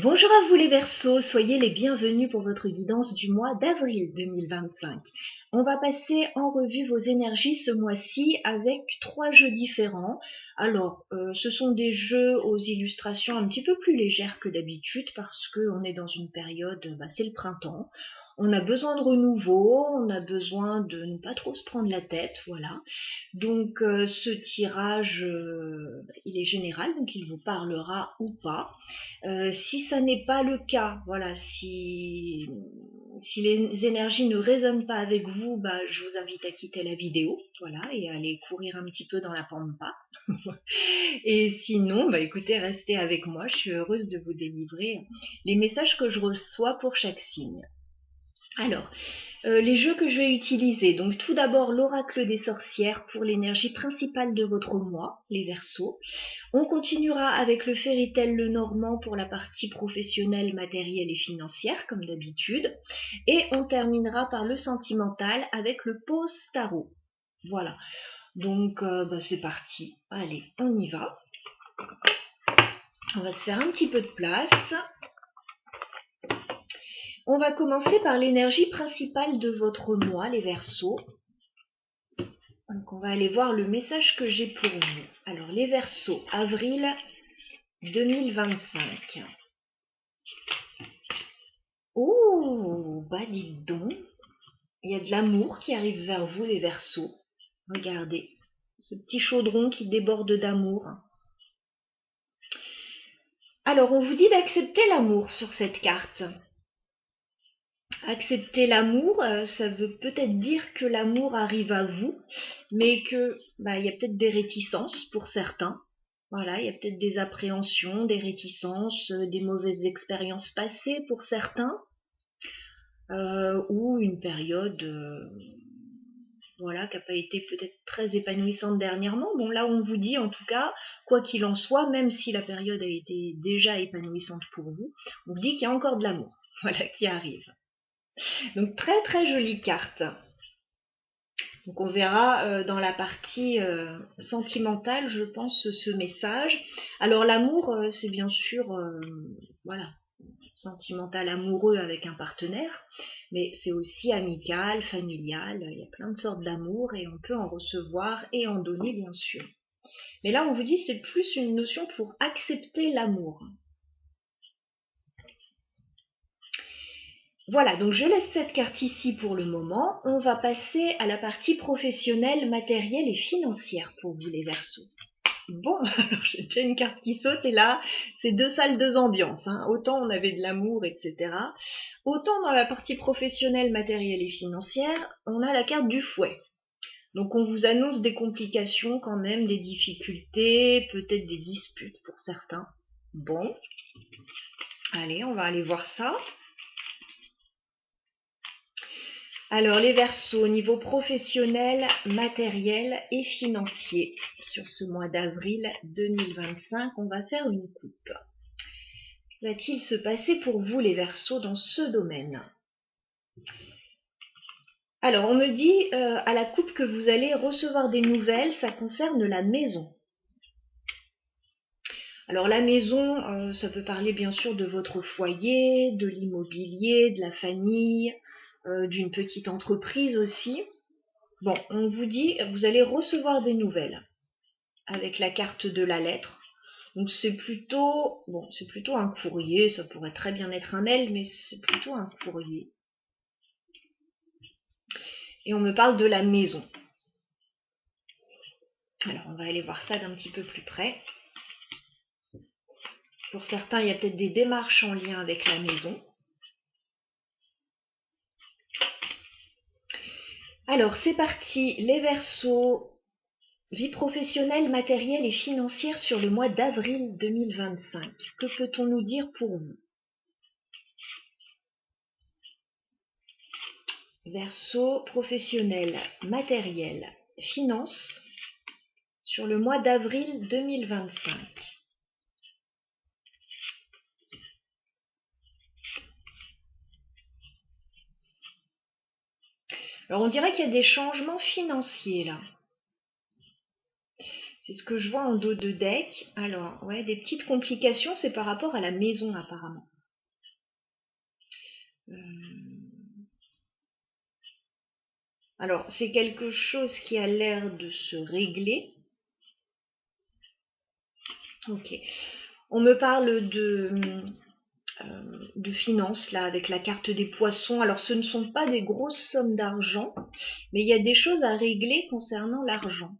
Bonjour à vous les Verseaux, soyez les bienvenus pour votre guidance du mois d'avril 2025. On va passer en revue vos énergies ce mois-ci avec 3 jeux différents. Alors, ce sont des jeux aux illustrations un petit peu plus légères que d'habitude parce qu'on est dans une période, c'est le printemps. On a besoin de renouveau, on a besoin de ne pas trop se prendre la tête, voilà. Donc ce tirage, il est général, donc il vous parlera ou pas. Si ça n'est pas le cas, voilà, si les énergies ne résonnent pas avec vous, je vous invite à quitter la vidéo, voilà, et à aller courir un petit peu dans la pampa. Et sinon, écoutez, restez avec moi, je suis heureuse de vous délivrer les messages que je reçois pour chaque signe. Alors, les jeux que je vais utiliser, donc tout d'abord l'oracle des sorcières pour l'énergie principale de votre mois, les Verseaux. On continuera avec le Fairy Tail le Normand pour la partie professionnelle, matérielle et financière, comme d'habitude. Et on terminera par le sentimental avec le Pose Tarot. Voilà, donc c'est parti. Allez, on y va. On va se faire un petit peu de place. On va commencer par l'énergie principale de votre mois, les Verseaux. Donc on va aller voir le message que j'ai pour vous. Alors les Verseaux, avril 2025. Oh, dites donc, il y a de l'amour qui arrive vers vous, les Verseaux. Regardez, ce petit chaudron qui déborde d'amour. Alors, on vous dit d'accepter l'amour sur cette carte. Accepter l'amour, ça veut peut-être dire que l'amour arrive à vous, mais que il y a peut-être des réticences pour certains. Voilà, il y a peut-être des appréhensions, des réticences, des mauvaises expériences passées pour certains, ou une période qui n'a pas été peut-être très épanouissante dernièrement. Bon, là, on vous dit en tout cas, quoi qu'il en soit, même si la période a été déjà épanouissante pour vous, on vous dit qu'il y a encore de l'amour, qui arrive. Donc, très très jolie carte. Donc, on verra dans la partie sentimentale, je pense, ce message. Alors, l'amour, c'est bien sûr, sentimental, amoureux avec un partenaire, mais c'est aussi amical, familial, il y a plein de sortes d'amour et on peut en recevoir et en donner bien sûr. Mais là on vous dit c'est plus une notion pour accepter l'amour. Voilà, donc je laisse cette carte ici pour le moment. On va passer à la partie professionnelle, matérielle et financière pour vous les Verseaux. Bon, alors j'ai déjà une carte qui saute et là, c'est 2 salles, 2 ambiances. Autant on avait de l'amour, etc. Autant dans la partie professionnelle, matérielle et financière, on a la carte du fouet. Donc on vous annonce des complications quand même, des difficultés, peut-être des disputes pour certains. Bon, allez, on va aller voir ça. Alors les Verseaux, au niveau professionnel, matériel et financier, sur ce mois d'avril 2025, on va faire une coupe. Que va-t-il se passer pour vous les Verseaux dans ce domaine? Alors on me dit à la coupe que vous allez recevoir des nouvelles, ça concerne la maison. Alors la maison, ça peut parler bien sûr de votre foyer, de l'immobilier, de la famille, d'une petite entreprise aussi. Bon, on vous dit, vous allez recevoir des nouvelles avec la carte de la lettre. Donc c'est plutôt un courrier, ça pourrait très bien être un mail, mais c'est plutôt un courrier. Et on me parle de la maison. Alors on va aller voir ça d'un petit peu plus près. Pour certains, il y a peut-être des démarches en lien avec la maison. Alors c'est parti, les Verseaux, vie professionnelle, matérielle et financière sur le mois d'avril 2025. Que peut-on nous dire pour vous? Verseau, professionnel, matériel, finance sur le mois d'avril 2025. Alors on dirait qu'il y a des changements financiers là. C'est ce que je vois en dos de deck. Alors, ouais, des petites complications, c'est par rapport à la maison apparemment. Alors, c'est quelque chose qui a l'air de se régler. Ok. On me parle de finances, là, avec la carte des poissons. Alors, ce ne sont pas des grosses sommes d'argent, mais il y a des choses à régler concernant l'argent.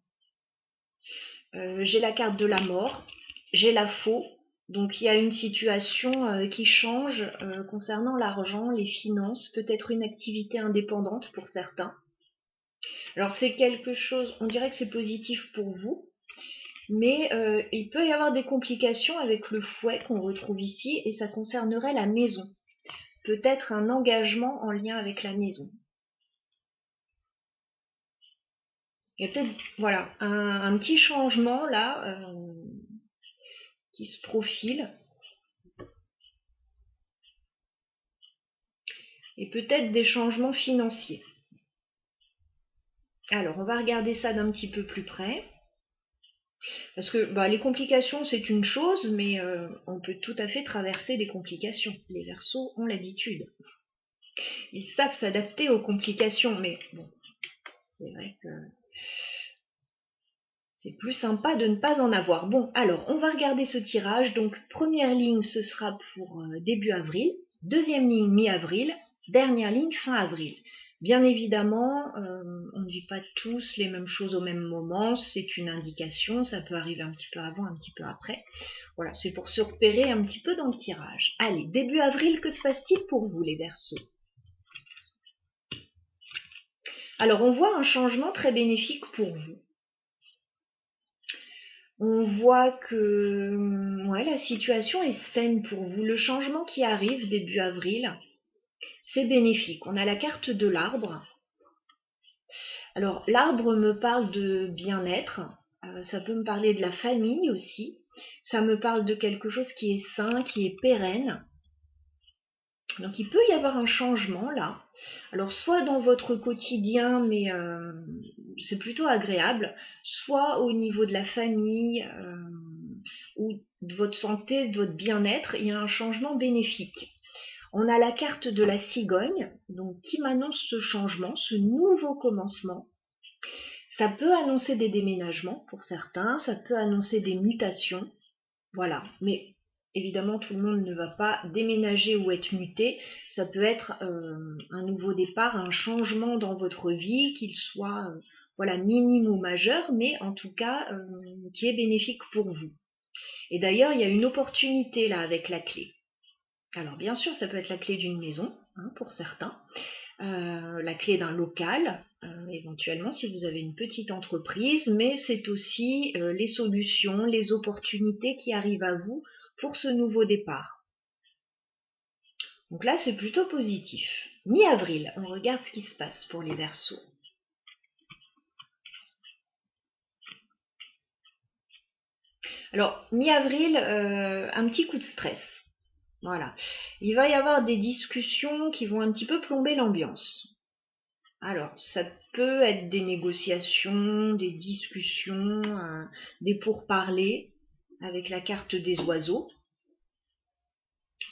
J'ai la carte de la mort, j'ai la faux. Donc, il y a une situation qui change concernant l'argent, les finances, peut-être une activité indépendante pour certains. Alors, c'est quelque chose, on dirait que c'est positif pour vous, mais il peut y avoir des complications avec le fouet qu'on retrouve ici, et ça concernerait la maison. Peut-être un engagement en lien avec la maison. Il y a peut-être voilà, un petit changement là qui se profile. Et peut-être des changements financiers. Alors, on va regarder ça d'un petit peu plus près. Parce que les complications, c'est une chose, mais on peut tout à fait traverser des complications. Les Verseaux ont l'habitude. Ils savent s'adapter aux complications, mais bon, c'est vrai que c'est plus sympa de ne pas en avoir. Bon, alors, on va regarder ce tirage. Donc, première ligne, ce sera pour début avril. Deuxième ligne, mi-avril. Dernière ligne, fin avril. Bien évidemment, on ne vit pas tous les mêmes choses au même moment. C'est une indication. Ça peut arriver un petit peu avant, un petit peu après. Voilà, c'est pour se repérer un petit peu dans le tirage. Allez, début avril, que se passe-t-il pour vous, les Verseaux? Alors, on voit un changement très bénéfique pour vous. On voit que ouais, la situation est saine pour vous. Le changement qui arrive début avril, c'est bénéfique. On a la carte de l'arbre. Alors, l'arbre me parle de bien-être. Ça peut me parler de la famille aussi. Ça me parle de quelque chose qui est sain, qui est pérenne. Donc, il peut y avoir un changement là. Alors, soit dans votre quotidien, mais c'est plutôt agréable, soit au niveau de la famille ou de votre santé, de votre bien-être, il y a un changement bénéfique. On a la carte de la cigogne, donc qui m'annonce ce changement, ce nouveau commencement. Ça peut annoncer des déménagements pour certains, ça peut annoncer des mutations, voilà. Mais évidemment, tout le monde ne va pas déménager ou être muté. Ça peut être un nouveau départ, un changement dans votre vie, qu'il soit voilà, minime ou majeur, mais en tout cas qui est bénéfique pour vous. Et d'ailleurs, il y a une opportunité là avec la clé. Alors bien sûr, ça peut être la clé d'une maison, hein, pour certains, la clé d'un local, éventuellement si vous avez une petite entreprise, mais c'est aussi les solutions, les opportunités qui arrivent à vous pour ce nouveau départ. Donc là, c'est plutôt positif. Mi-avril, on regarde ce qui se passe pour les Verseaux. Alors, mi-avril, un petit coup de stress. Voilà. Il va y avoir des discussions qui vont un petit peu plomber l'ambiance. Alors, ça peut être des négociations, des discussions, des pourparlers avec la carte des oiseaux.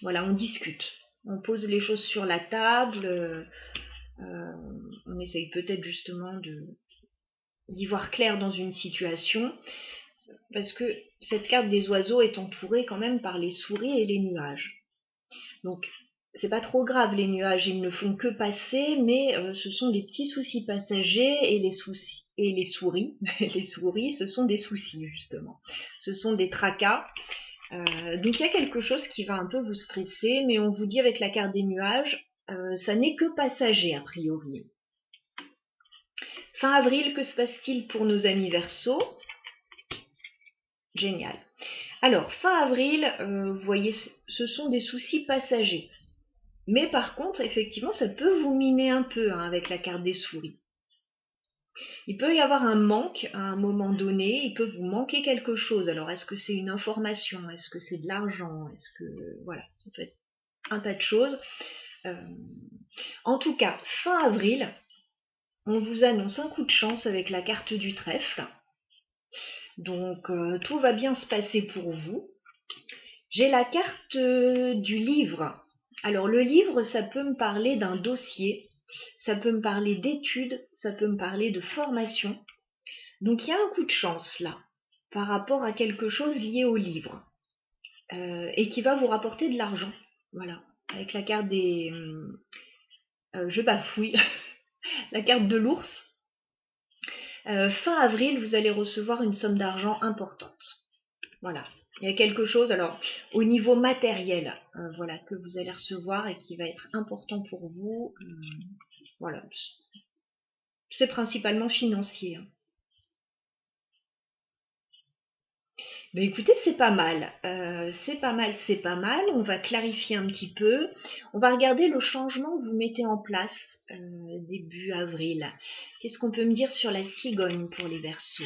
Voilà, on discute. On pose les choses sur la table. On essaye peut-être justement d'y voir clair dans une situation. Parce que cette carte des oiseaux est entourée quand même par les souris et les nuages. Donc, c'est pas trop grave, les nuages, ils ne font que passer, mais ce sont des petits soucis passagers et les souris, les souris, ce sont des soucis justement. Ce sont des tracas. Donc il y a quelque chose qui va un peu vous stresser, mais on vous dit avec la carte des nuages, ça n'est que passager a priori. Fin avril, que se passe-t-il pour nos amis Verseaux? Génial. Alors, fin avril, vous voyez, ce sont des soucis passagers. Mais par contre, effectivement, ça peut vous miner un peu avec la carte des souris. Il peut y avoir un manque à un moment donné, il peut vous manquer quelque chose. Alors, est-ce que c'est une information? Est-ce que c'est de l'argent? Est-ce que... Voilà, ça peut être un tas de choses. En tout cas, fin avril, on vous annonce un coup de chance avec la carte du trèfle. Donc, tout va bien se passer pour vous. J'ai la carte du livre. Alors, le livre, ça peut me parler d'un dossier, ça peut me parler d'études, ça peut me parler de formation. Donc, il y a un coup de chance là, par rapport à quelque chose lié au livre, et qui va vous rapporter de l'argent. Voilà, avec la carte des... je bafouille, la carte de l'ours. Fin avril, vous allez recevoir une somme d'argent importante. Voilà. Il y a quelque chose, alors, au niveau matériel, voilà, que vous allez recevoir et qui va être important pour vous. Voilà. C'est principalement financier. Hein. Mais écoutez, c'est pas mal. C'est pas mal, c'est pas mal. On va clarifier un petit peu. On va regarder le changement que vous mettez en place début avril. Qu'est-ce qu'on peut me dire sur la cigogne pour les Verseaux?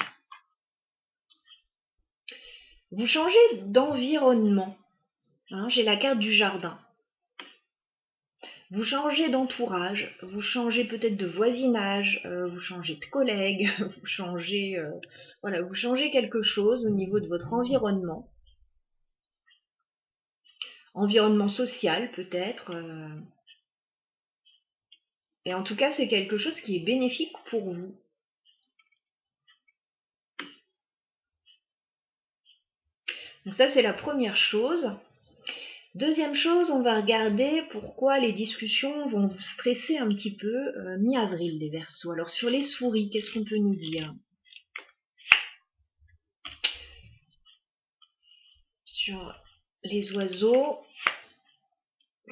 Vous changez d'environnement. Hein, j'ai la carte du jardin. Vous changez d'entourage, vous changez peut-être de voisinage, vous changez de collègue, vous changez, voilà, vous changez quelque chose au niveau de votre environnement. Environnement social peut-être. Et en tout cas, c'est quelque chose qui est bénéfique pour vous. Donc ça, c'est la première chose. Deuxième chose, on va regarder pourquoi les discussions vont vous stresser un petit peu mi-avril, les Verseaux. Alors sur les souris, qu'est-ce qu'on peut nous dire? Sur les oiseaux,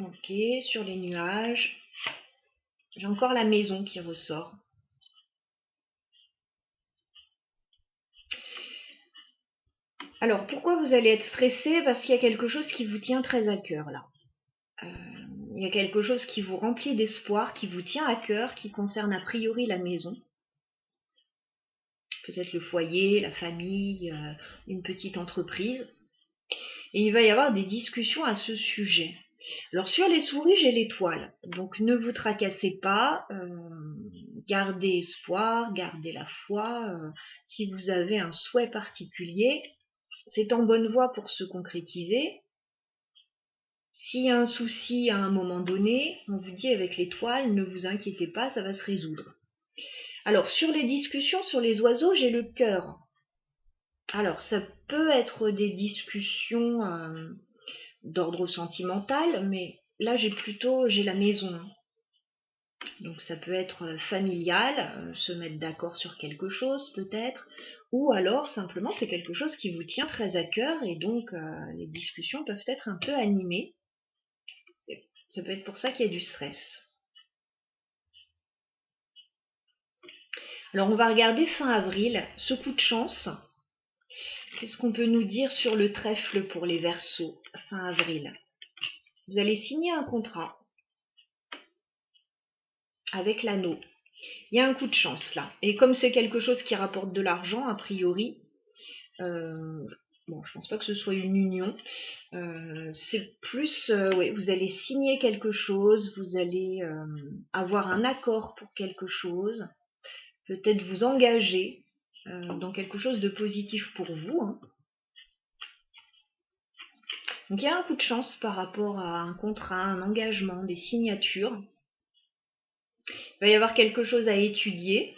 ok, sur les nuages, j'ai encore la maison qui ressort. Alors, pourquoi vous allez être stressé? Parce qu'il y a quelque chose qui vous tient très à cœur là. Il y a quelque chose qui vous remplit d'espoir, qui vous tient à cœur, qui concerne a priori la maison. Peut-être le foyer, la famille, une petite entreprise. Et il va y avoir des discussions à ce sujet. Alors sur les souris, j'ai l'étoile. Donc ne vous tracassez pas, gardez espoir, gardez la foi. Si vous avez un souhait particulier, c'est en bonne voie pour se concrétiser. S'il y a un souci à un moment donné, on vous dit avec l'étoile, ne vous inquiétez pas, ça va se résoudre. Alors sur les discussions sur les oiseaux, j'ai le cœur. Alors ça peut être des discussions d'ordre sentimental, mais là j'ai la maison. Donc ça peut être familial, se mettre d'accord sur quelque chose peut-être, ou alors simplement c'est quelque chose qui vous tient très à cœur et donc les discussions peuvent être un peu animées. Ça peut être pour ça qu'il y a du stress. Alors on va regarder fin avril, ce coup de chance. Qu'est-ce qu'on peut nous dire sur le trèfle pour les Verseaux fin avril? Vous allez signer un contrat avec l'anneau. Il y a un coup de chance là. Et comme c'est quelque chose qui rapporte de l'argent, a priori, bon, je pense pas que ce soit une union. C'est plus, oui, vous allez signer quelque chose, vous allez avoir un accord pour quelque chose, peut-être vous engager dans quelque chose de positif pour vous. Hein. Donc il y a un coup de chance par rapport à un contrat, un engagement, des signatures. Il va y avoir quelque chose à étudier.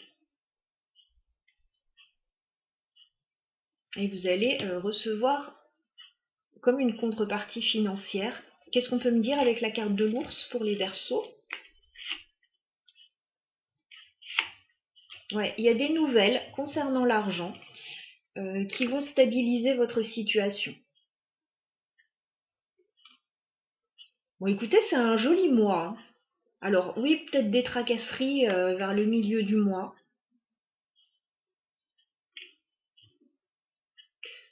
Et vous allez recevoir comme une contrepartie financière. Qu'est-ce qu'on peut me dire avec la carte de l'ours pour les Verseaux? Ouais, il y a des nouvelles concernant l'argent qui vont stabiliser votre situation. Bon, écoutez, c'est un joli mois. Hein. Alors, oui, peut-être des tracasseries vers le milieu du mois.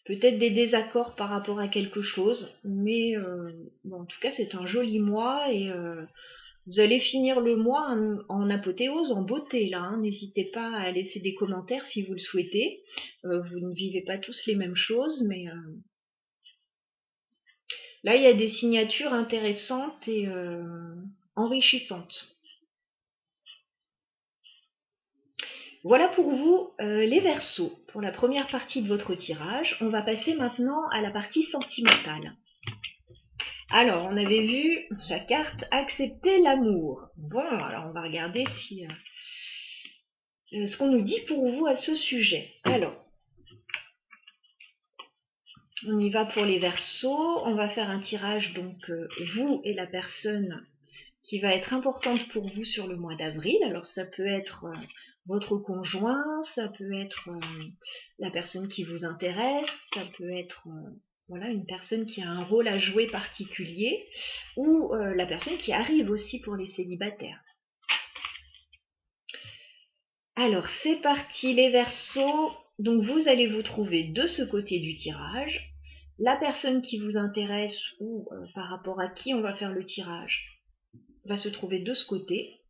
Peut-être des désaccords par rapport à quelque chose. Mais bon, en tout cas, c'est un joli mois et vous allez finir le mois en apothéose, en beauté, là. Hein. N'hésitez pas à laisser des commentaires si vous le souhaitez. Vous ne vivez pas tous les mêmes choses, mais là, il y a des signatures intéressantes et enrichissantes. Voilà pour vous les Verseaux. Pour la première partie de votre tirage, on va passer maintenant à la partie sentimentale. Alors, on avait vu la carte accepter l'amour. Bon, alors on va regarder si ce qu'on nous dit pour vous à ce sujet. Alors, on y va pour les Verseaux. On va faire un tirage, donc vous et la personne qui va être importante pour vous sur le mois d'avril. Alors, ça peut être votre conjoint, ça peut être la personne qui vous intéresse, ça peut être voilà, une personne qui a un rôle à jouer particulier, ou la personne qui arrive aussi pour les célibataires. Alors, c'est parti les Verseaux. Donc, vous allez vous trouver de ce côté du tirage. La personne qui vous intéresse ou par rapport à qui on va faire le tirage va se trouver de ce côté.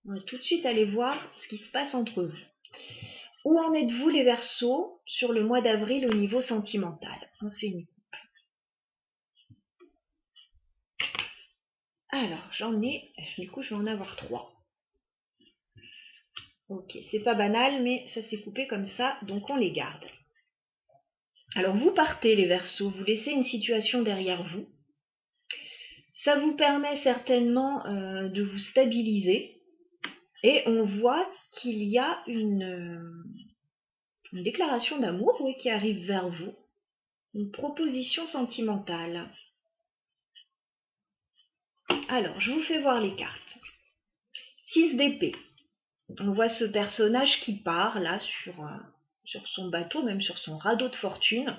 On va tout de suite aller voir ce qui se passe entre vous. Où en êtes-vous les Verseaux sur le mois d'avril au niveau sentimental? On fait une coupe. Alors, j'en ai, du coup je vais en avoir 3. Ok, c'est pas banal, mais ça s'est coupé comme ça, donc on les garde. Alors vous partez les Verseaux, vous laissez une situation derrière vous. Ça vous permet certainement de vous stabiliser. Et on voit qu'il y a une déclaration d'amour, oui, qui arrive vers vous. Une proposition sentimentale. Alors, je vous fais voir les cartes. 6 d'épée. On voit ce personnage qui part là sur son bateau, même sur son radeau de fortune.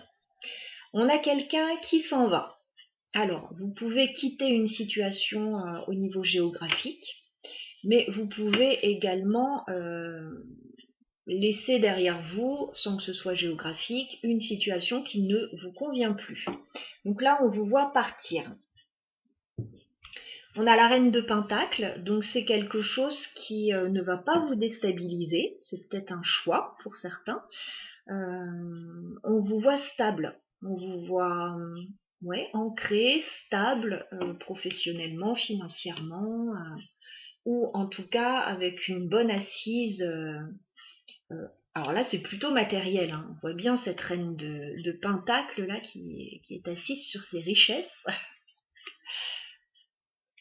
On a quelqu'un qui s'en va. Alors, vous pouvez quitter une situation au niveau géographique, mais vous pouvez également laisser derrière vous, sans que ce soit géographique, une situation qui ne vous convient plus. Donc là, on vous voit partir. On a la reine de Pentacle, donc c'est quelque chose qui ne va pas vous déstabiliser, c'est peut-être un choix pour certains. On vous voit stable, on vous voit ancré, stable professionnellement, financièrement, ou en tout cas avec une bonne assise. Alors là, c'est plutôt matériel, hein. On voit bien cette reine de Pentacle là qui est assise sur ses richesses.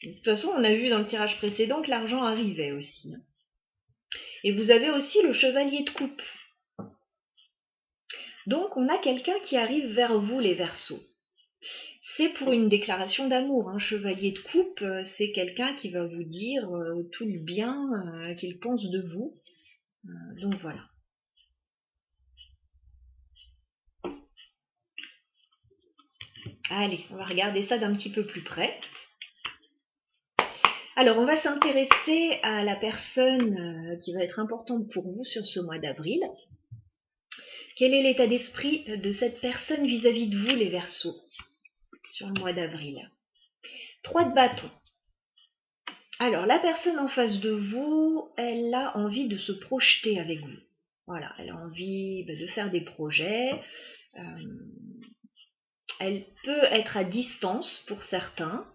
De toute façon, on a vu dans le tirage précédent que l'argent arrivait aussi. Et vous avez aussi le chevalier de coupe. Donc, on a quelqu'un qui arrive vers vous, les Verseaux. C'est pour une déclaration d'amour. Un chevalier de coupe, c'est quelqu'un qui va vous dire tout le bien qu'il pense de vous. Donc, voilà. Allez, on va regarder ça d'un petit peu plus près. Alors, on va s'intéresser à la personne qui va être importante pour vous sur ce mois d'avril. Quel est l'état d'esprit de cette personne vis-à-vis de vous, les Verseaux, sur le mois d'avril? 3 de bâton. Alors, la personne en face de vous, elle a envie de se projeter avec vous. Voilà, elle a envie de faire des projets. Elle peut être à distance pour certains,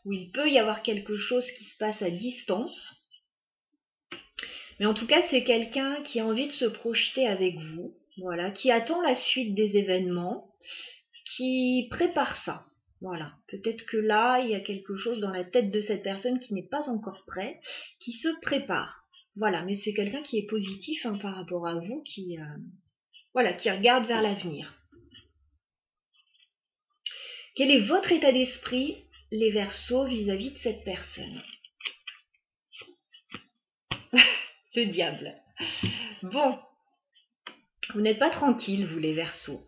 ou il peut y avoir quelque chose qui se passe à distance. Mais en tout cas, c'est quelqu'un qui a envie de se projeter avec vous, voilà, qui attend la suite des événements, qui prépare ça. Voilà, peut-être que là, il y a quelque chose dans la tête de cette personne qui n'est pas encore prêt, qui se prépare. Voilà, mais c'est quelqu'un qui est positif hein, par rapport à vous, qui regarde vers l'avenir. Quel est votre état d'esprit, les Verseaux, vis-à-vis de cette personne? Le diable. Bon, vous n'êtes pas tranquille, vous les Verseaux.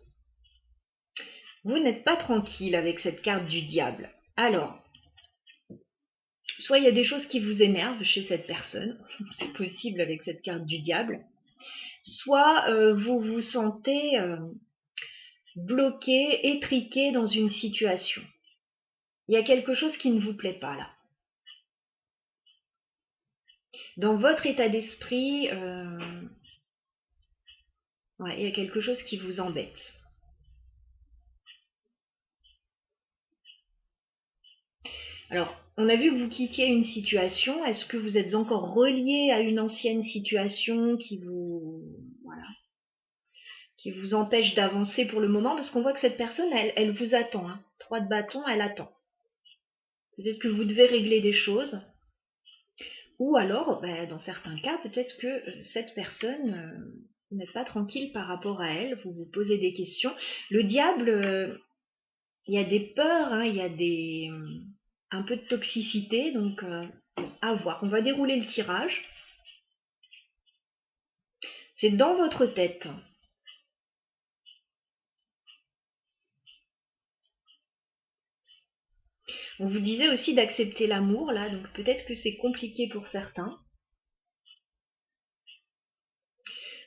Vous n'êtes pas tranquille avec cette carte du diable. Alors, soit il y a des choses qui vous énervent chez cette personne, c'est possible avec cette carte du diable, soit vous vous sentez bloqué, étriqué dans une situation. Il y a quelque chose qui ne vous plaît pas là. Dans votre état d'esprit, il y a quelque chose qui vous embête. Alors, on a vu que vous quittiez une situation. Est-ce que vous êtes encore relié à une ancienne situation qui vous, voilà, qui vous empêche d'avancer pour le moment? Parce qu'on voit que cette personne, elle vous attend. Hein. 3 de bâton, elle attend. Peut-être que vous devez régler des choses. Ou alors, dans certains cas, peut-être que cette personne, vous n'êtes pas tranquille par rapport à elle. Vous vous posez des questions. Le diable, il y a des peurs, hein, il y a un peu de toxicité. Donc, à voir. On va dérouler le tirage. C'est dans votre tête. On vous disait aussi d'accepter l'amour, là, donc peut-être que c'est compliqué pour certains.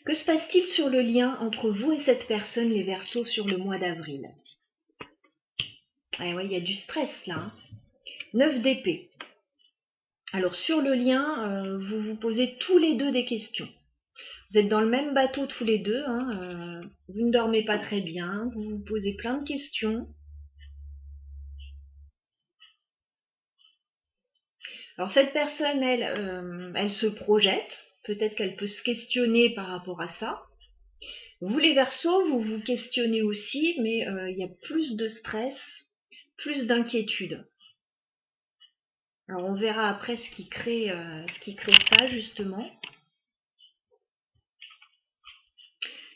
Que se passe-t-il sur le lien entre vous et cette personne, les Verseaux, sur le mois d'avril? Eh ouais, il y a du stress là. Hein. 9 d'épée. Alors sur le lien, vous vous posez tous les deux des questions. Vous êtes dans le même bateau tous les deux, hein, vous ne dormez pas très bien, vous vous posez plein de questions. Alors cette personne, elle se projette, peut-être qu'elle peut se questionner par rapport à ça. Vous les Verseaux, vous vous questionnez aussi, mais il y a plus de stress, plus d'inquiétude. Alors on verra après ce qui crée ça justement.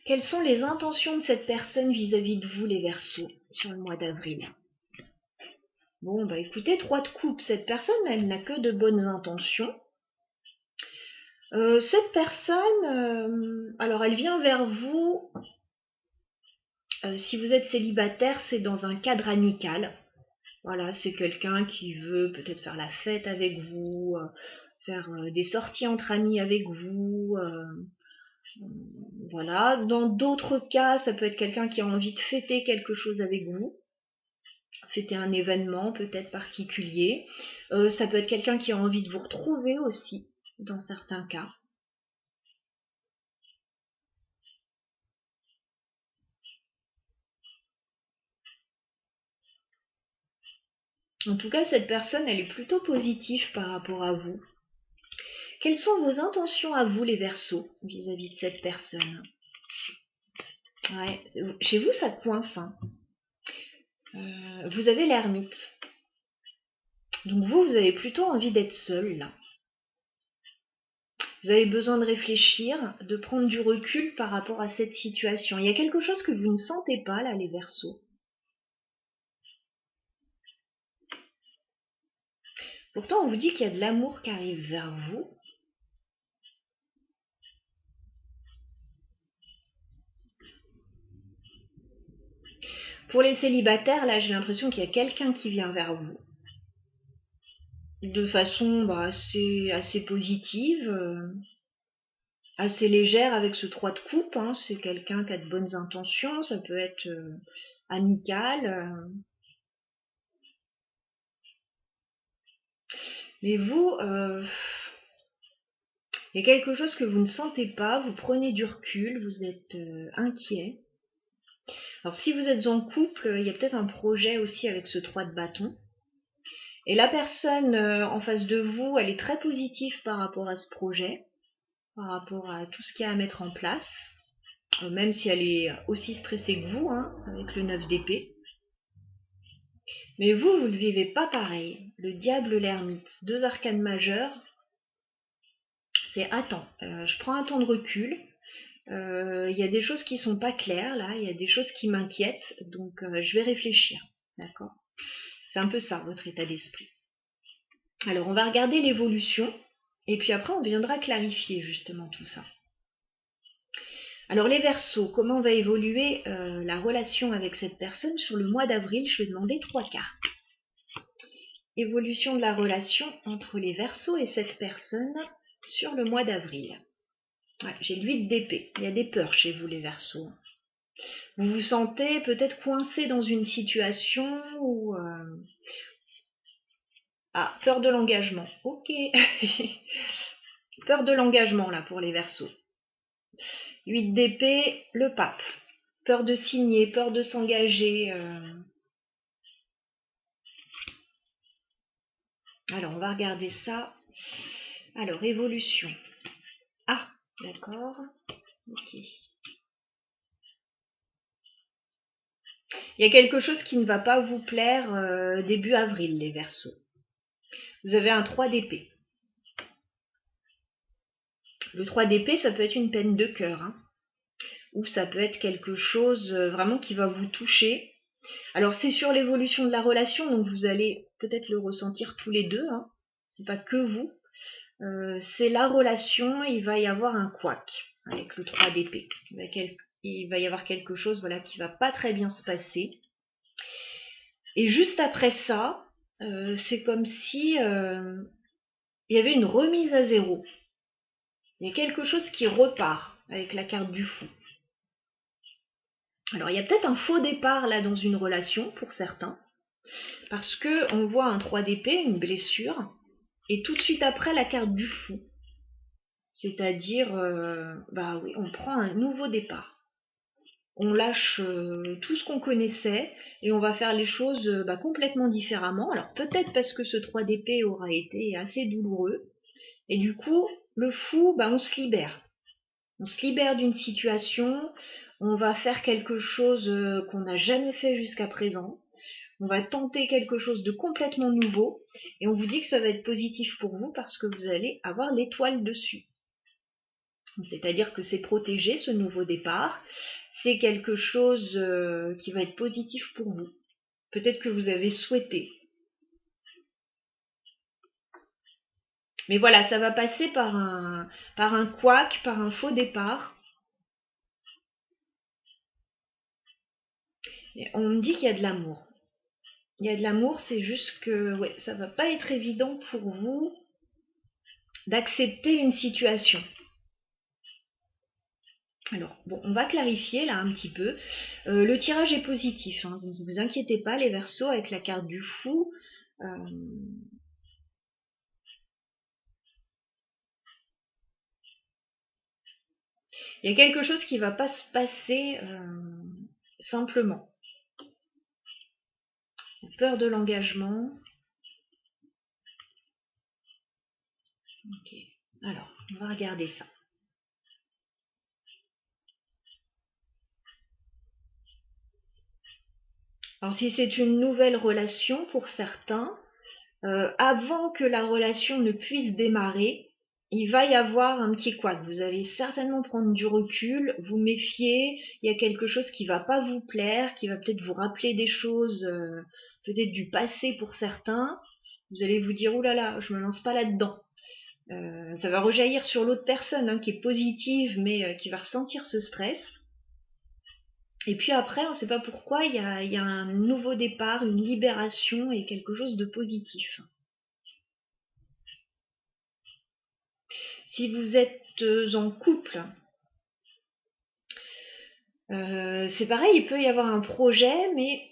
Quelles sont les intentions de cette personne vis-à-vis de vous les Verseaux sur le mois d'avril? Bon bah écoutez, 3 de coupe, cette personne elle n'a que de bonnes intentions. Cette personne, alors elle vient vers vous, si vous êtes célibataire, c'est dans un cadre amical. Voilà, c'est quelqu'un qui veut peut-être faire la fête avec vous, faire des sorties entre amis avec vous. Voilà. Dans d'autres cas, ça peut être quelqu'un qui a envie de fêter quelque chose avec vous. Fêter un événement peut-être particulier. Ça peut être quelqu'un qui a envie de vous retrouver aussi, dans certains cas. En tout cas, cette personne, elle est plutôt positive par rapport à vous. Quelles sont vos intentions à vous, les Verseaux, vis-à-vis de cette personne? Ouais, chez vous, ça coince. Hein. Vous avez l'ermite. Donc vous avez plutôt envie d'être seul, là. Vous avez besoin de réfléchir, de prendre du recul par rapport à cette situation. Il y a quelque chose que vous ne sentez pas, là, les Verseaux. Pourtant, on vous dit qu'il y a de l'amour qui arrive vers vous. Pour les célibataires, là, j'ai l'impression qu'il y a quelqu'un qui vient vers vous. De façon assez positive, assez légère avec ce 3 de coupe. Hein. C'est quelqu'un qui a de bonnes intentions, ça peut être amical. Mais vous, il y a quelque chose que vous ne sentez pas, vous prenez du recul, vous êtes inquiet. Alors si vous êtes en couple, il y a peut-être un projet aussi avec ce 3 de bâton. Et la personne en face de vous, elle est très positive par rapport à ce projet, par rapport à tout ce qu'il y a à mettre en place, même si elle est aussi stressée que vous, hein, avec le 9 d'épée. Mais vous ne le vivez pas pareil. Le diable, l'ermite, 2 arcanes majeures, c'est attends, je prends un temps de recul. Il y a des choses qui sont pas claires là, il y a des choses qui m'inquiètent, donc je vais réfléchir. D'accord? C'est un peu ça votre état d'esprit. Alors on va regarder l'évolution et puis après on viendra clarifier justement tout ça. Alors les Verseaux, comment va évoluer la relation avec cette personne sur le mois d'avril? Je vais demander 3 cartes. Évolution de la relation entre les Verseaux et cette personne sur le mois d'avril. Ouais, j'ai le 8 d'épée. Il y a des peurs chez vous les Verseaux. Vous vous sentez peut-être coincé dans une situation où... Ah, peur de l'engagement. Ok. Peur de l'engagement là pour les Verseaux. 8 d'épée, le pape. Peur de signer, peur de s'engager. Alors, on va regarder ça. Alors, évolution. Ah, d'accord. Ok. Il y a quelque chose qui ne va pas vous plaire début avril, les Verseaux. Vous avez un 3 d'épée. Le 3 d'épée, ça peut être une peine de cœur, hein, ou ça peut être quelque chose vraiment qui va vous toucher. Alors, c'est sur l'évolution de la relation, donc vous allez peut-être le ressentir tous les deux, hein. C'est pas que vous. C'est la relation, il va y avoir un couac avec le 3 d'épée. Il va y avoir quelque chose, voilà, qui va pas très bien se passer. Et juste après ça, c'est comme si il y avait une remise à zéro. Il y a quelque chose qui repart avec la carte du fou. Alors il y a peut-être un faux départ là dans une relation pour certains, parce que on voit un 3 d'épée, une blessure, et tout de suite après la carte du fou. C'est-à-dire, bah oui, on prend un nouveau départ. On lâche tout ce qu'on connaissait et on va faire les choses complètement différemment. Alors peut-être parce que ce 3 d'épée aura été assez douloureux. Et du coup, le fou, on se libère. On se libère d'une situation, on va faire quelque chose qu'on n'a jamais fait jusqu'à présent. On va tenter quelque chose de complètement nouveau et on vous dit que ça va être positif pour vous parce que vous allez avoir l'étoile dessus. C'est-à-dire que c'est protégé, ce nouveau départ. C'est quelque chose qui va être positif pour vous. Peut-être que vous avez souhaité. Mais voilà, ça va passer par un couac, par un faux départ. Et on me dit qu'il y a de l'amour. Il y a de l'amour, c'est juste que ouais, ça va pas être évident pour vous d'accepter une situation. Alors, bon, on va clarifier là un petit peu. Le tirage est positif, hein, donc ne vous inquiétez pas, les Verseaux, avec la carte du fou. Il y a quelque chose qui ne va pas se passer simplement. Peur de l'engagement. Ok, alors, on va regarder ça. Alors, si c'est une nouvelle relation pour certains, avant que la relation ne puisse démarrer, il va y avoir un petit couac. Vous allez certainement prendre du recul, vous méfier. Il y a quelque chose qui va pas vous plaire, qui va peut-être vous rappeler des choses, peut-être du passé pour certains. Vous allez vous dire, ouh là là, je me lance pas là-dedans. Ça va rejaillir sur l'autre personne, hein, qui est positive, mais qui va ressentir ce stress. Et puis après, on ne sait pas pourquoi, il y a un nouveau départ, une libération et quelque chose de positif. Si vous êtes en couple, c'est pareil, il peut y avoir un projet, mais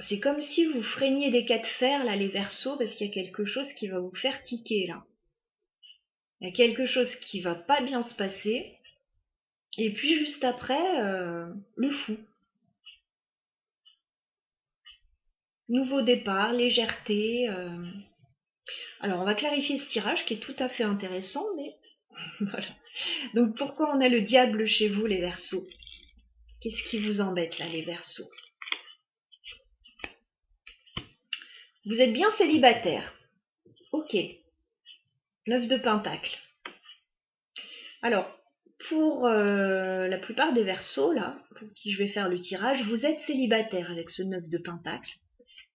c'est comme si vous freiniez des cas de fer, là, les Verseaux, parce qu'il y a quelque chose qui va vous faire tiquer, là. Il y a quelque chose qui va pas bien se passer. Et puis juste après, le fou. Nouveau départ, légèreté. Alors on va clarifier ce tirage qui est tout à fait intéressant, mais voilà. Donc pourquoi on a le diable chez vous, les Verseaux? Qu'est-ce qui vous embête là, les Verseaux? Vous êtes bien célibataire. Ok. 9 de Pentacle. Alors, pour la plupart des Verseaux, là, pour qui je vais faire le tirage, vous êtes célibataire avec ce 9 de Pentacle.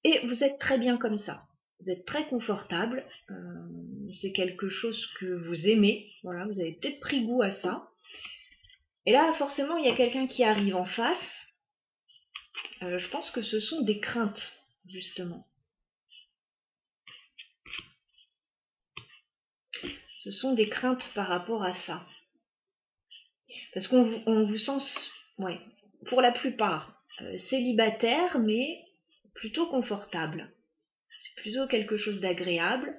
Et vous êtes très bien comme ça. Vous êtes très confortable. C'est quelque chose que vous aimez. Voilà, vous avez peut-être pris goût à ça. Et là, forcément, il y a quelqu'un qui arrive en face. Je pense que ce sont des craintes, justement. Ce sont des craintes par rapport à ça. Parce qu'on vous sent, ouais, pour la plupart, célibataire, mais plutôt confortable. C'est plutôt quelque chose d'agréable.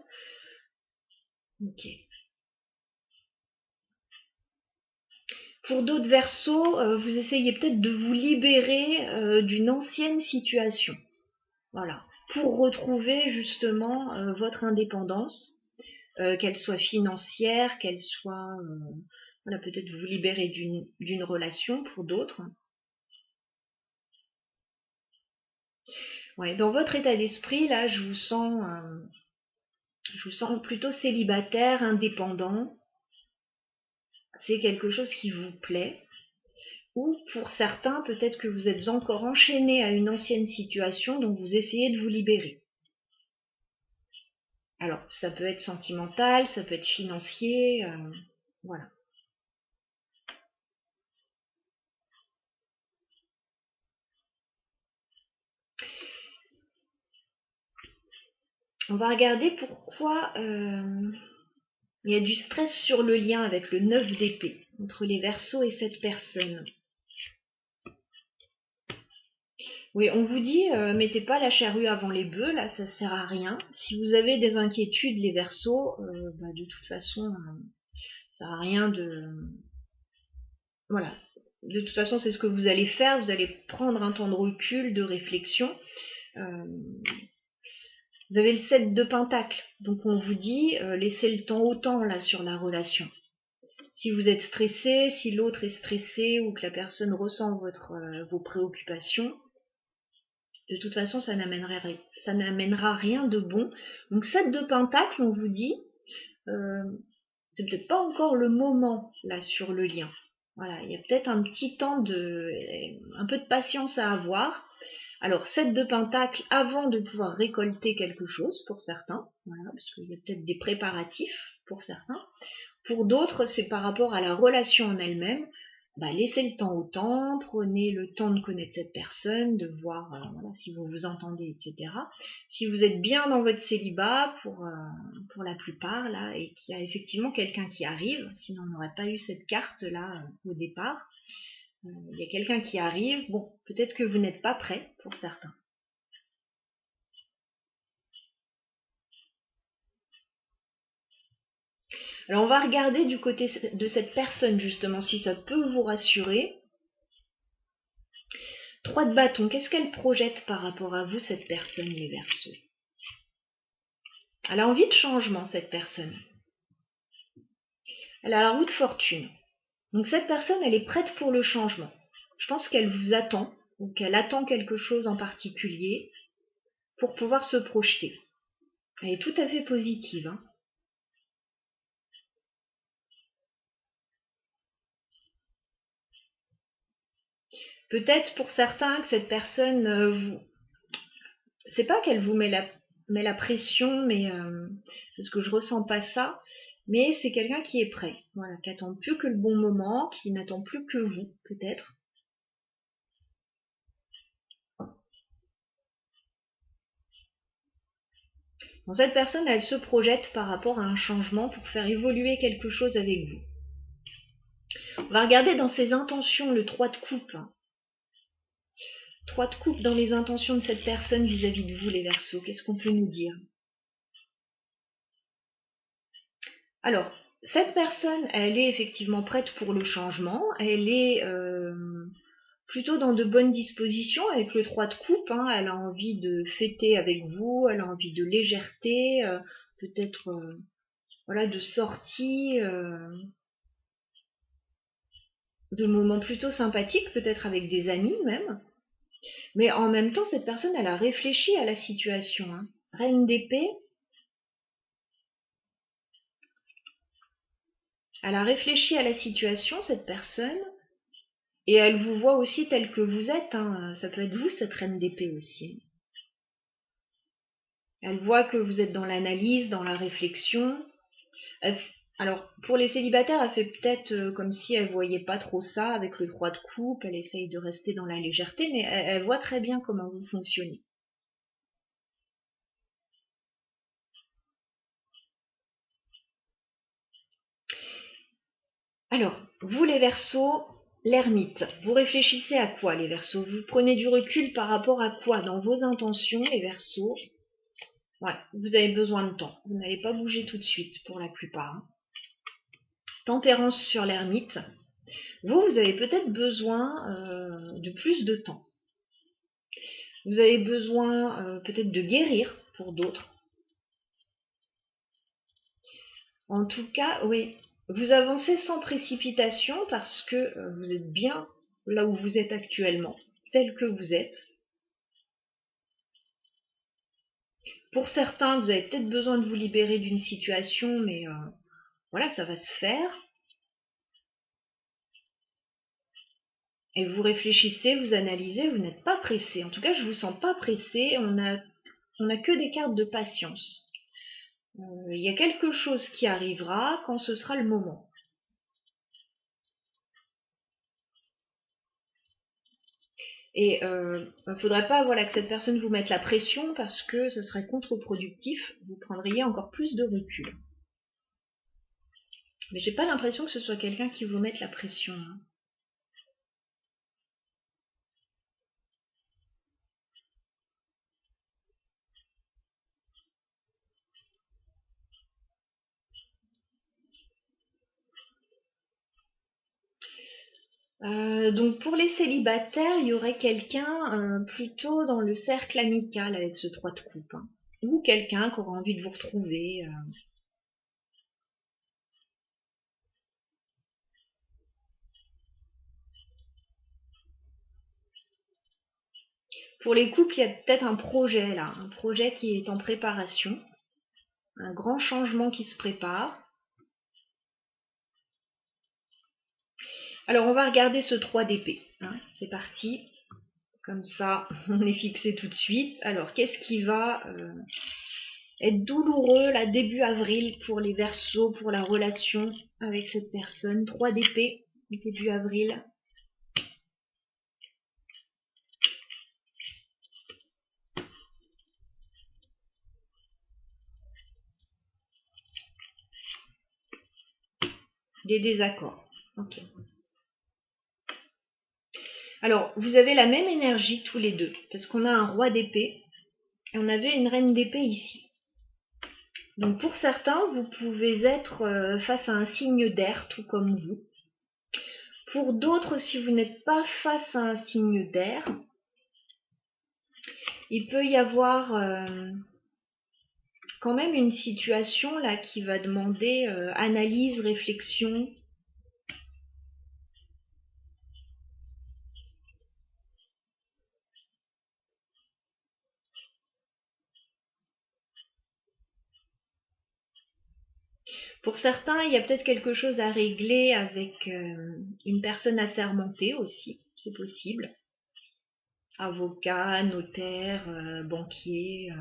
Ok. Pour d'autres Verseaux, vous essayez peut-être de vous libérer d'une ancienne situation. Voilà. pour retrouver justement votre indépendance, qu'elle soit financière, qu'elle soit, voilà, peut-être vous libérer d'une relation pour d'autres. Ouais, dans votre état d'esprit, là, je vous sens plutôt célibataire, indépendant. C'est quelque chose qui vous plaît. Ou pour certains, peut-être que vous êtes encore enchaîné à une ancienne situation, donc vous essayez de vous libérer. Alors, ça peut être sentimental, ça peut être financier, voilà. On va regarder pourquoi il y a du stress sur le lien avec le 9 d'épée entre les Verseaux et cette personne. Oui, on vous dit, mettez pas la charrue avant les bœufs, là, ça sert à rien. Si vous avez des inquiétudes, les Verseaux, de toute façon, ça sert à rien de... Voilà. De toute façon, c'est ce que vous allez faire, vous allez prendre un temps de recul, de réflexion. Vous avez le 7 de Pentacle, donc on vous dit, laissez le temps au temps, là, sur la relation. Si vous êtes stressé, si l'autre est stressé ou que la personne ressent vos préoccupations, de toute façon, ça n'amènera rien de bon. Donc 7 de Pentacle, on vous dit, c'est peut-être pas encore le moment là sur le lien. Voilà, il y a peut-être un petit temps un peu de patience à avoir. Alors 7 de Pentacle avant de pouvoir récolter quelque chose pour certains, voilà, parce qu'il y a peut-être des préparatifs pour certains. Pour d'autres, c'est par rapport à la relation en elle-même. Laissez le temps au temps, prenez le temps de connaître cette personne, de voir voilà, si vous vous entendez, etc. Si vous êtes bien dans votre célibat, pour la plupart, là, et qu'il y a effectivement quelqu'un qui arrive, sinon on n'aurait pas eu cette carte-là au départ, il y a quelqu'un qui arrive, bon, peut-être que vous n'êtes pas prêt pour certains. Alors on va regarder du côté de cette personne justement, si ça peut vous rassurer. 3 de bâton, qu'est-ce qu'elle projette par rapport à vous, cette personne, les Verseaux? Elle a envie de changement, cette personne. Elle a la roue de fortune. Donc cette personne, elle est prête pour le changement. Je pense qu'elle vous attend, ou qu'elle attend quelque chose en particulier pour pouvoir se projeter. Elle est tout à fait positive, hein. Peut-être pour certains que cette personne, c'est pas qu'elle vous met la pression, mais parce que je ressens pas ça, mais c'est quelqu'un qui est prêt, voilà, qui attend plus que le bon moment, qui n'attend plus que vous, peut-être. Bon, cette personne, elle se projette par rapport à un changement pour faire évoluer quelque chose avec vous. On va regarder dans ses intentions le 3 de coupe. 3 de coupe dans les intentions de cette personne vis-à-vis de vous, les Verseaux. Qu'est-ce qu'on peut nous dire? Alors, cette personne, elle est effectivement prête pour le changement. Elle est plutôt dans de bonnes dispositions avec le 3 de coupe, hein. Elle a envie de fêter avec vous, elle a envie de légèreté, peut-être voilà, de sortie, de moments plutôt sympathiques, peut-être avec des amis même. Mais en même temps, cette personne, elle a réfléchi à la situation, hein. Reine d'épée, elle a réfléchi à la situation, cette personne, et elle vous voit aussi tel que vous êtes, hein. Ça peut être vous, cette reine d'épée aussi. Elle voit que vous êtes dans l'analyse, dans la réflexion. Alors, pour les célibataires, elle fait peut-être comme si elle voyait pas trop ça avec le 3 de coupe, elle essaye de rester dans la légèreté, mais elle voit très bien comment vous fonctionnez. Alors, vous les Verseaux, l'ermite, vous réfléchissez à quoi les Verseaux? Vous prenez du recul par rapport à quoi dans vos intentions les Verseaux? Ouais, vous avez besoin de temps, vous n'allez pas bouger tout de suite pour la plupart, hein. Tempérance sur l'ermite, vous avez peut-être besoin de plus de temps. Vous avez besoin peut-être de guérir pour d'autres. En tout cas, oui, vous avancez sans précipitation parce que vous êtes bien là où vous êtes actuellement, tel que vous êtes. Pour certains, vous avez peut-être besoin de vous libérer d'une situation, mais voilà, ça va se faire. Et vous réfléchissez, vous analysez, vous n'êtes pas pressé. En tout cas, je ne vous sens pas pressé. On a que des cartes de patience. Il y a quelque chose qui arrivera quand ce sera le moment. Et il faudrait pas voilà, que cette personne vous mette la pression parce que ce serait contre-productif. Vous prendriez encore plus de recul. Mais j'ai pas l'impression que ce soit quelqu'un qui vous mette la pression, hein. Donc pour les célibataires, il y aurait quelqu'un plutôt dans le cercle amical avec ce 3 de coupe, hein. Ou quelqu'un qui aura envie de vous retrouver. Pour les couples, il y a peut-être un projet là, un projet qui est en préparation, un grand changement qui se prépare. Alors on va regarder ce 3 d'épée, hein. C'est parti, comme ça on est fixé tout de suite. Alors qu'est-ce qui va être douloureux là début avril pour les Verseaux, pour la relation avec cette personne? 3 d'épée, début avril. Des désaccords. Ok. Alors, vous avez la même énergie tous les deux, parce qu'on a un roi d'épée et on avait une reine d'épée ici. Donc pour certains, vous pouvez être face à un signe d'air, tout comme vous. Pour d'autres, si vous n'êtes pas face à un signe d'air, il peut y avoir quand même une situation là qui va demander analyse, réflexion. Pour certains, il y a peut-être quelque chose à régler avec une personne assermentée aussi, c'est possible. Avocat, notaire, banquier.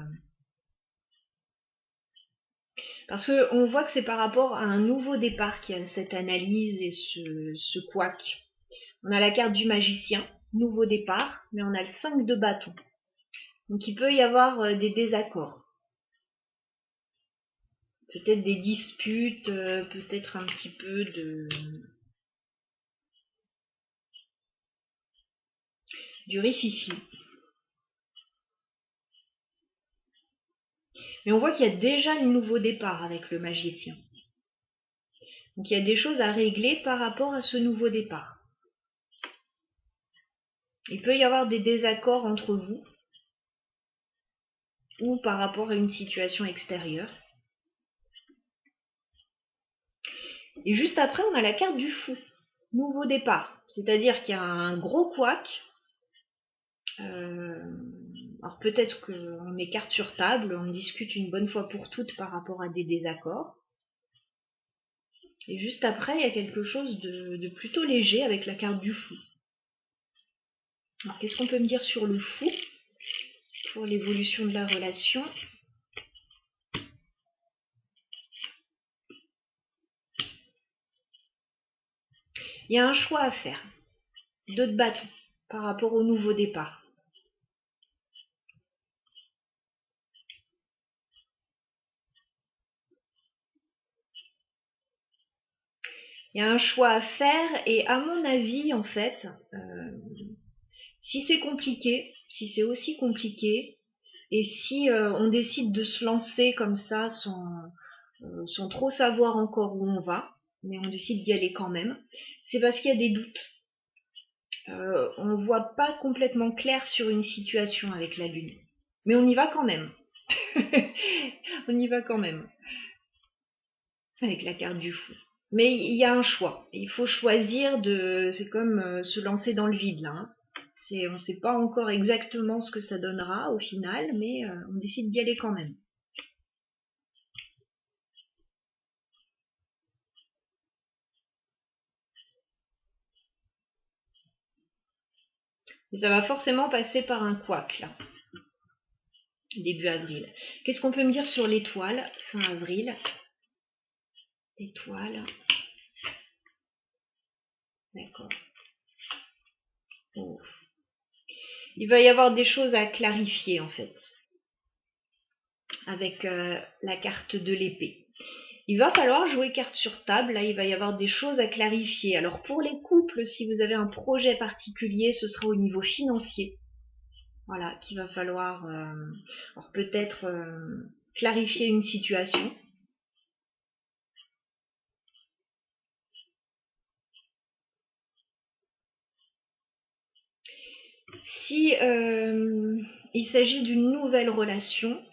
Parce qu'on voit que c'est par rapport à un nouveau départ qu'il y a cette analyse et ce couac. On a la carte du magicien, nouveau départ, mais on a le 5 de bâton. Donc il peut y avoir des désaccords. Peut-être des disputes, peut-être un petit peu du rififi. Mais on voit qu'il y a déjà le nouveau départ avec le magicien. Donc il y a des choses à régler par rapport à ce nouveau départ. Il peut y avoir des désaccords entre vous ou par rapport à une situation extérieure. Et juste après, on a la carte du fou, nouveau départ. C'est-à-dire qu'il y a un gros couac. Alors peut-être qu'on met carte sur table, on discute une bonne fois pour toutes par rapport à des désaccords. Et juste après, il y a quelque chose de plutôt léger avec la carte du fou. Alors qu'est-ce qu'on peut me dire sur le fou pour l'évolution de la relation? Il y a un choix à faire. 2 de bâton par rapport au nouveau départ. Il y a un choix à faire et à mon avis, en fait, si c'est compliqué, si c'est aussi compliqué, et si on décide de se lancer comme ça sans trop savoir encore où on va, mais on décide d'y aller quand même, c'est parce qu'il y a des doutes. on ne voit pas complètement clair sur une situation avec la Lune. Mais on y va quand même. On y va quand même. Avec la carte du fou. Mais il y a un choix. Il faut choisir de... C'est comme se lancer dans le vide là. Hein. On ne sait pas encore exactement ce que ça donnera au final, mais on décide d'y aller quand même. Et ça va forcément passer par un couac là. Début avril. Qu'est-ce qu'on peut me dire sur l'étoile fin avril? Étoile. D'accord. Oh. Il va y avoir des choses à clarifier en fait. Avec la carte de l'épée. Il va falloir jouer carte sur table, là il va y avoir des choses à clarifier. Alors pour les couples, si vous avez un projet particulier, ce sera au niveau financier. Voilà, qu'il va falloir peut-être clarifier une situation. Si il s'agit d'une nouvelle relation,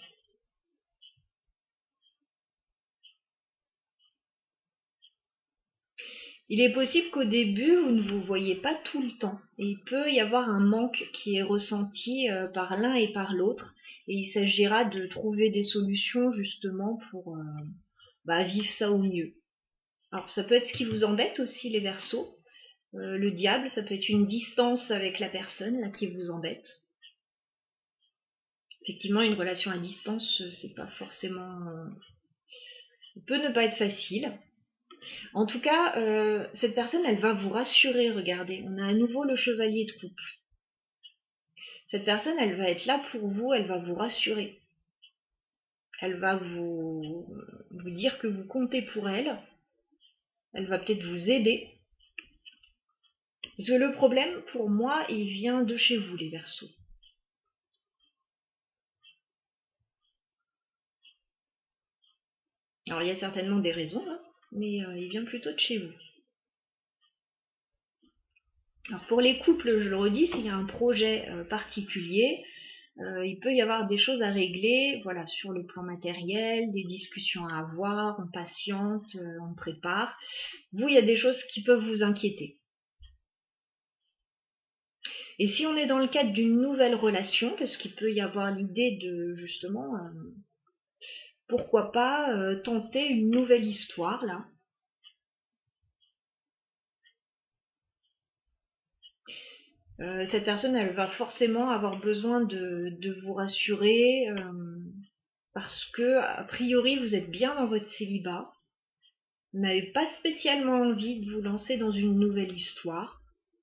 il est possible qu'au début, vous ne vous voyez pas tout le temps. Et il peut y avoir un manque qui est ressenti par l'un et par l'autre. Et il s'agira de trouver des solutions justement pour vivre ça au mieux. Alors ça peut être ce qui vous embête aussi les Verseaux. Le diable, ça peut être une distance avec la personne là, qui vous embête. Effectivement, une relation à distance, c'est pas forcément... ça peut ne pas être facile. En tout cas, cette personne, elle va vous rassurer, regardez. On a à nouveau le chevalier de coupe. Cette personne, elle va être là pour vous, elle va vous rassurer. Elle va vous dire que vous comptez pour elle. Elle va peut-être vous aider. Parce que le problème, pour moi, il vient de chez vous, les Verseaux. Alors, il y a certainement des raisons, hein, mais il vient plutôt de chez vous. Alors, pour les couples, je le redis, s'il y a un projet particulier, il peut y avoir des choses à régler, voilà, sur le plan matériel, des discussions à avoir, on patiente, on prépare. Vous, il y a des choses qui peuvent vous inquiéter. Et si on est dans le cadre d'une nouvelle relation, parce qu'il peut y avoir l'idée de, justement, pourquoi pas tenter une nouvelle histoire, là. Cette personne, elle va forcément avoir besoin de vous rassurer, parce que, a priori, vous êtes bien dans votre célibat. Vous n'avez pas spécialement envie de vous lancer dans une nouvelle histoire.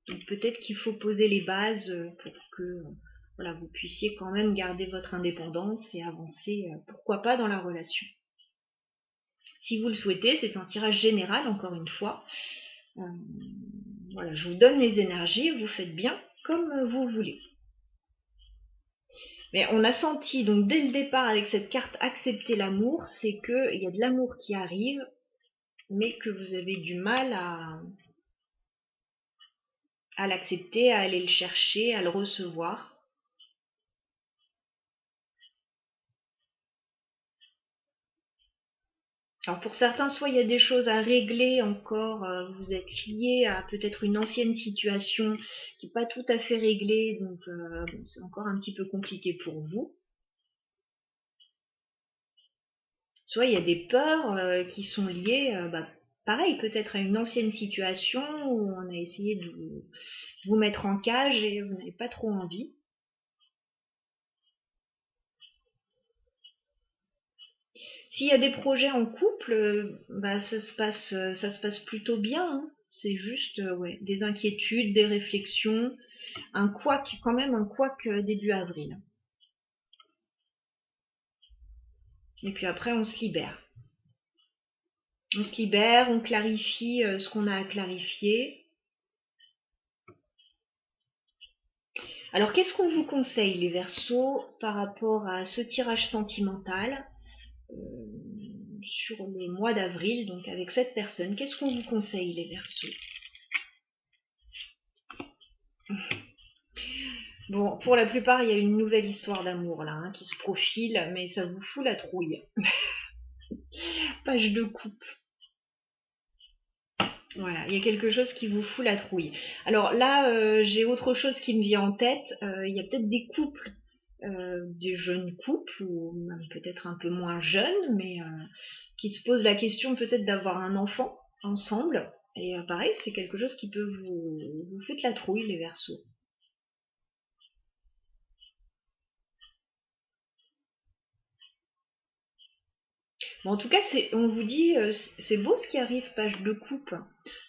Donc peut-être qu'il faut poser les bases pour que voilà, vous puissiez quand même garder votre indépendance et avancer, pourquoi pas, dans la relation. Si vous le souhaitez, c'est un tirage général, encore une fois. Voilà, je vous donne les énergies, vous faites bien comme vous voulez. Mais on a senti, donc dès le départ, avec cette carte accepter l'amour, c'est qu'il y a de l'amour qui arrive, mais que vous avez du mal à l'accepter, à aller le chercher, à le recevoir. Alors pour certains, soit il y a des choses à régler encore, vous êtes lié à peut-être une ancienne situation qui n'est pas tout à fait réglée, donc bon, c'est encore un petit peu compliqué pour vous. Soit il y a des peurs qui sont liées, pareil, peut-être à une ancienne situation où on a essayé de vous mettre en cage et vous n'avez pas trop envie. S'il y a des projets en couple, ça se passe plutôt bien. Hein. C'est juste ouais, des inquiétudes, des réflexions, un couac, quand même un couac début avril. Et puis après, on se libère. On se libère, on clarifie ce qu'on a à clarifier. Alors, qu'est-ce qu'on vous conseille, les Verseaux, par rapport à ce tirage sentimental sur le mois d'avril, donc avec cette personne? Qu'est-ce qu'on vous conseille, les Verseaux? Bon, pour la plupart, il y a une nouvelle histoire d'amour là, qui se profile, mais ça vous fout la trouille. Page de coupe. Voilà, il y a quelque chose qui vous fout la trouille. Alors là, j'ai autre chose qui me vient en tête. Il y a peut-être des couples, des jeunes couples, ou même peut-être un peu moins jeunes, mais qui se posent la question peut-être d'avoir un enfant ensemble. Et pareil, c'est quelque chose qui peut vous foutre la trouille, les Verseaux. Bon, en tout cas, on vous dit, c'est beau ce qui arrive, page de coupe.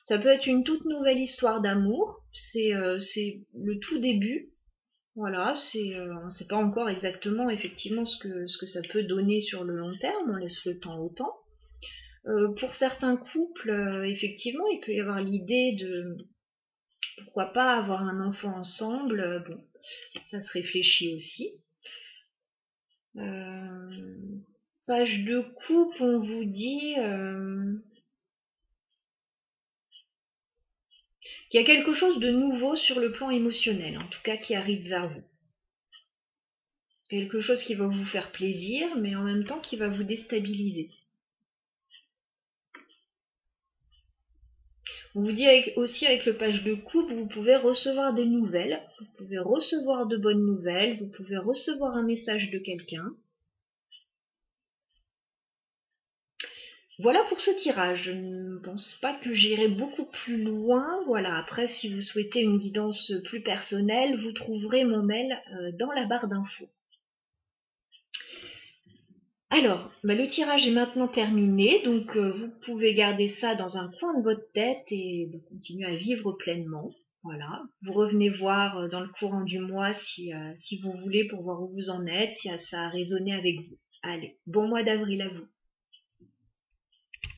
Ça peut être une toute nouvelle histoire d'amour. C'est le tout début. Voilà, on ne sait pas encore exactement effectivement ce que ça peut donner sur le long terme. On laisse le temps au temps. Pour certains couples, effectivement, il peut y avoir l'idée de pourquoi pas avoir un enfant ensemble. Bon, ça se réfléchit aussi. Euh, Page de coupe, on vous dit qu'il y a quelque chose de nouveau sur le plan émotionnel, en tout cas qui arrive vers vous. Quelque chose qui va vous faire plaisir, mais en même temps qui va vous déstabiliser. On vous dit aussi avec le page de coupe, vous pouvez recevoir des nouvelles, vous pouvez recevoir de bonnes nouvelles, vous pouvez recevoir un message de quelqu'un. Voilà pour ce tirage. Je ne pense pas que j'irai beaucoup plus loin. Voilà, après, si vous souhaitez une guidance plus personnelle, vous trouverez mon mail dans la barre d'infos. Alors, le tirage est maintenant terminé, donc vous pouvez garder ça dans un coin de votre tête et continuer à vivre pleinement. Voilà, vous revenez voir dans le courant du mois si vous voulez pour voir où vous en êtes, si ça a résonné avec vous. Allez, bon mois d'avril à vous.